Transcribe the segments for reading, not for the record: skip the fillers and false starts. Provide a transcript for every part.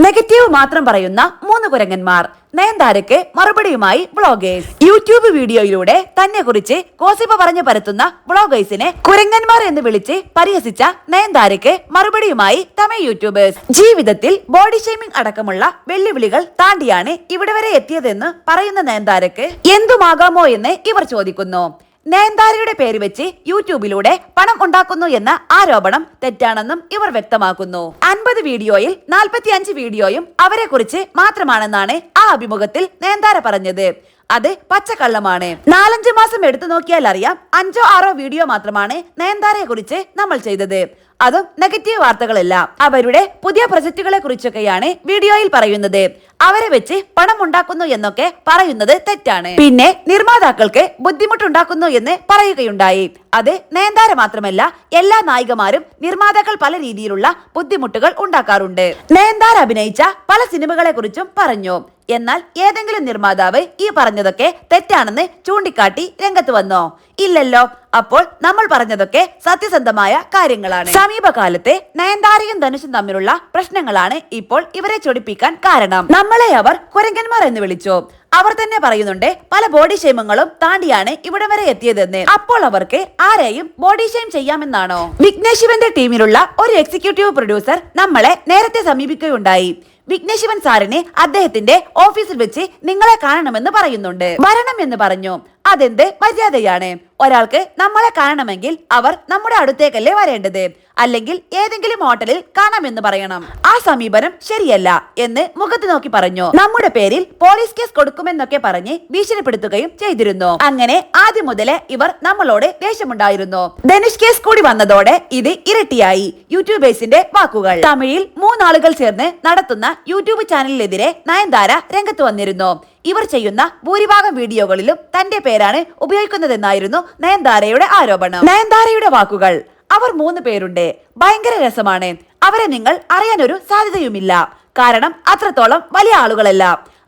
Negative മാത്രം പറയുന്ന 3 കുരങ്ങന്മാർ. നയൻതാരയ്ക്ക് മറുപടിയുമായി വ്ളോഗേഴ്സ്. യൂട്യൂബ് വീഡിയോയിലൂടെ തന്നെ കുറിച്ച് ഗോസിപ്പ് പറഞ്ഞു പരത്തുന്ന വ്ളോഗേഴ്സിനെ കുരങ്ങന്മാർ എന്ന് വിളിച്ച് പരിഹസിച്ച നയൻതാരയ്ക്ക് മറുപടിയുമായി തമിഴ് യൂട്യൂബേഴ്സ്. ജീവിതത്തിൽ ബോഡി ഷേമിംഗ് അടക്കമുള്ള വെല്ലുവിളികൾ താണ്ടിയാണ് ഇവിടെ വരെ എത്തിയതെന്ന് പറയുന്ന നയൻതാരയ്ക്ക് എന്തുമാകാമോ എന്ന് ഇവർ ചോദിക്കുന്നു. നയൻതാരയുടെ പേര് വെച്ച് യൂട്യൂബിലൂടെ പണം ഉണ്ടാക്കുന്നു എന്ന ആരോപണം തെറ്റാണെന്നും ഇവർ വ്യക്തമാക്കുന്നു. 50 വീഡിയോയിൽ 45 വീഡിയോയും അവരെ കുറിച്ച് മാത്രമാണെന്നാണ് ആ അഭിമുഖത്തിൽ നയൻതാര പറഞ്ഞത്. അത് പച്ചക്കള്ളമാണ്. 4-5 മാസം എടുത്തു നോക്കിയാൽ അറിയാം 5-6 വീഡിയോ മാത്രമാണ് നയൻതാരയെ കുറിച്ച് നമ്മൾ ചെയ്തത്. അതും നെഗറ്റീവ് വാർത്തകളല്ല. അവരുടെ പുതിയ പ്രൊജക്ടുകളെ കുറിച്ചൊക്കെയാണ് വീഡിയോയിൽ പറയുന്നത്. അവരെ വെച്ച് പണം ഉണ്ടാക്കുന്നു എന്നൊക്കെ പറയുന്നത് തെറ്റാണ്. പിന്നെ നിർമ്മാതാക്കൾക്ക് ബുദ്ധിമുട്ടുണ്ടാക്കുന്നു എന്ന് പറയുകയുണ്ടായി. അത് നയൻതാര മാത്രമല്ല, എല്ലാ നായികമാരും നിർമ്മാതാക്കൾ പല രീതിയിലുള്ള ബുദ്ധിമുട്ടുകൾ ഉണ്ടാക്കാറുണ്ട്. നയൻതാര അഭിനയിച്ച പല സിനിമകളെ കുറിച്ചും പറഞ്ഞു. എന്നാൽ ഏതെങ്കിലും നിർമ്മാതാവ് ഈ പറഞ്ഞതൊക്കെ തെറ്റാണെന്ന് ചൂണ്ടിക്കാട്ടി രംഗത്ത് വന്നോ? ഇല്ലല്ലോ. അപ്പോൾ നമ്മൾ പറഞ്ഞതൊക്കെ സത്യസന്ധമായ കാര്യങ്ങളാണ്. സമീപകാലത്തെ നയൻതാരയും ധനുഷും തമ്മിലുള്ള പ്രശ്നങ്ങളാണ് ഇപ്പോൾ ഇവരെ ചൊടിപ്പിക്കാൻ കാരണം. നമ്മളെ അവർ കുരങ്ങന്മാർ എന്ന് വിളിച്ചു. അവർ തന്നെ പറയുന്നുണ്ട് പല ബോഡി ഷെയിമുകളും താണ്ടിയാണ് ഇവിടെ വരെ എത്തിയതെന്ന്. അപ്പോൾ അവർക്ക് ആരെയും ബോഡി ഷെയിം ചെയ്യാമെന്നാണോ? വിഘ്നേഷ് ശിവന്റെ ടീമിലുള്ള ഒരു എക്സിക്യൂട്ടീവ് പ്രൊഡ്യൂസർ നമ്മളെ നേരത്തെ സമീപിക്കുകയുണ്ടായി. വിഘ്നേഷ് ശിവൻ സാറിന് അദ്ദേഹത്തിന്റെ ഓഫീസിൽ വെച്ച് നിങ്ങളെ കാണണമെന്ന് പറയുന്നുണ്ട്. വരണം എന്ന് പറഞ്ഞു. അതെന്ത് മര്യാദയാണ്? ഒരാൾക്ക് നമ്മളെ കാണണമെങ്കിൽ അവർ നമ്മുടെ അടുത്തേക്കല്ലേ വരേണ്ടത്, അല്ലെങ്കിൽ ഏതെങ്കിലും ഹോട്ടലിൽ കാണാമെന്ന് പറയണം. ആ സമീപനം ശരിയല്ല എന്ന് മുഖത്ത് നോക്കി പറഞ്ഞു. നമ്മുടെ പേരിൽ പോലീസ് കേസ് കൊടുക്കുമെന്നൊക്കെ പറഞ്ഞ് ഭീഷണിപ്പെടുത്തുകയും ചെയ്തിരുന്നു. അങ്ങനെ ആദ്യം മുതലേ ഇവർ നമ്മളോട് ദേഷ്യമുണ്ടായിരുന്നു. ധനുഷ് കേസ് കൂടി വന്നതോടെ ഇത് ഇരട്ടിയായി. യൂട്യൂബേഴ്സിന്റെ വാക്കുകൾ. തമിഴിൽ 3 ആളുകൾ ചേർന്ന് നടത്തുന്ന യൂട്യൂബ് ചാനലിനെതിരെ നയൻതാര രംഗത്ത് വന്നിരുന്നു. ഇവർ ചെയ്യുന്ന ഭൂരിഭാഗം വീഡിയോകളിലും തന്റെ പേരാണ് ഉപയോഗിക്കുന്നതെന്നായിരുന്നു നയൻതാരയുടെ ആരോപണം. നയൻതാരയുടെ വാക്കുകൾ: അവർ 3 പേരുണ്ട്. ഭയങ്കര രസമാണ്. അവരെ നിങ്ങൾ അറിയാനൊരു സാധ്യതയുമില്ല. കാരണം അത്രത്തോളം വലിയ ആളുകളല്ല.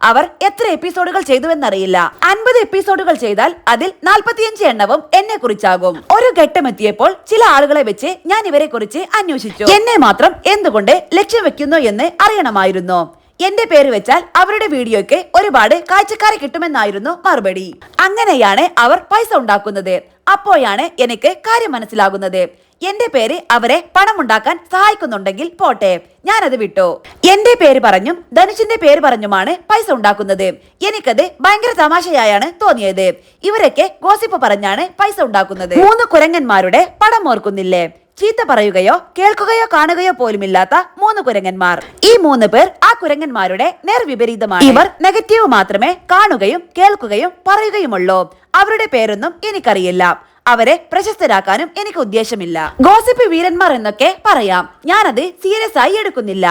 അവർ എത്ര എപ്പിസോഡുകൾ ചെയ്തുവെന്നറിയില്ല. 50 എപ്പിസോഡുകൾ ചെയ്താൽ അതിൽ 45 എണ്ണവും എന്നെ കുറിച്ചാകും. ഒരു ഘട്ടമെത്തിയപ്പോൾ ചില ആളുകളെ വെച്ച് ഞാൻ ഇവരെ കുറിച്ച് അന്വേഷിച്ചു. എന്നെ മാത്രം എന്തുകൊണ്ട് ലക്ഷ്യം വെക്കുന്നു എന്ന് അറിയണമായിരുന്നു. എന്റെ പേര് വെച്ചാൽ അവരുടെ വീഡിയോയ്ക്ക് ഒരുപാട് കാഴ്ചക്കാരെ കിട്ടുമെന്നായിരുന്നു മറുപടി. അങ്ങനെയാണ് അവർ പൈസ ഉണ്ടാക്കുന്നത്. അപ്പോഴാണ് എനിക്ക് കാര്യം മനസ്സിലാകുന്നത്. എന്റെ പേര് അവരെ പണമുണ്ടാക്കാൻ സഹായിക്കുന്നുണ്ടെങ്കിൽ പോട്ടെ, ഞാനത് വിട്ടു. എന്റെ പേര് പറഞ്ഞും ധനുഷിന്റെ പേര് പറഞ്ഞുമാണ് പൈസ ഉണ്ടാക്കുന്നത്. എനിക്കത് ഭയങ്കര തമാശയായാണ് തോന്നിയത്. ഇവരൊക്കെ ഗോസിപ്പ് പറഞ്ഞാണ് പൈസ ഉണ്ടാക്കുന്നത്. 3 കുരങ്ങന്മാരുടെ പടം ഓർക്കുന്നില്ലേ? ചീത്ത പറയുകയോ കേൾക്കുകയോ കാണുകയോ പോലുമില്ലാത്ത 3 കുരങ്ങന്മാർ. ഈ 3 പേർ ആ കുരങ്ങന്മാരുടെ നേർവിപരീതമാണ്. ഇവർ നെഗറ്റീവ് മാത്രമേ കാണുകയും കേൾക്കുകയും പറയുകയുമുള്ളൂ. അവരുടെ പേരൊന്നും എനിക്കറിയില്ല. അവരെ പ്രശസ്തരാക്കാനും എനിക്ക് ഉദ്ദേശമില്ല. ഗോസിപ്പ് വീരന്മാർ എന്നൊക്കെ പറയാം. ഞാനത് സീരിയസ് ആയി എടുക്കുന്നില്ല.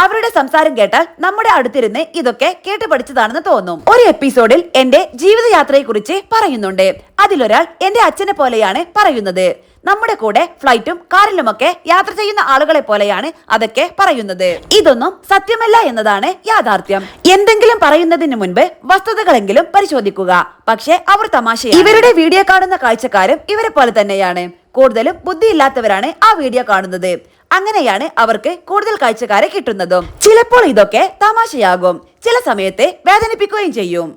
അവരുടെ സംസാരം കേട്ടാൽ നമ്മുടെ അടുത്തിരുന്ന് ഇതൊക്കെ കേട്ട് പഠിച്ചതാണെന്ന് തോന്നും. ഒരു എപ്പിസോഡിൽ എന്റെ ജീവിതയാത്രയെ കുറിച്ച് പറയുന്നുണ്ട്. അതിലൊരാൾ എന്റെ അച്ഛനെ പോലെയാണ് പറയുന്നത്. നമ്മുടെ കൂടെ ഫ്ലൈറ്റും കാറിലുമൊക്കെ യാത്ര ചെയ്യുന്ന ആളുകളെ പോലെയാണ് അതൊക്കെ പറയുന്നത്. ഇതൊന്നും സത്യമല്ല എന്നതാണ് യാഥാർത്ഥ്യം. എന്തെങ്കിലും പറയുന്നതിന് മുൻപ് വസ്തുതകളെങ്കിലും പരിശോധിക്കുക. പക്ഷെ അവർ തമാശയാണ്. ഇവരുടെ വീഡിയോ കാണുന്ന കാഴ്ചക്കാരും ഇവരെ പോലെ തന്നെയാണ്. കൂടുതലും ബുദ്ധിയില്ലാത്തവരാണ് ആ വീഡിയോ കാണുന്നത്. അങ്ങനെയാണ് അവർക്ക് കൂടുതൽ കാഴ്ചക്കാരെ കിട്ടുന്നതും. ചിലപ്പോൾ ഇതൊക്കെ തമാശയാകും, ചില സമയത്ത് വേദനിപ്പിക്കുകയും ചെയ്യും.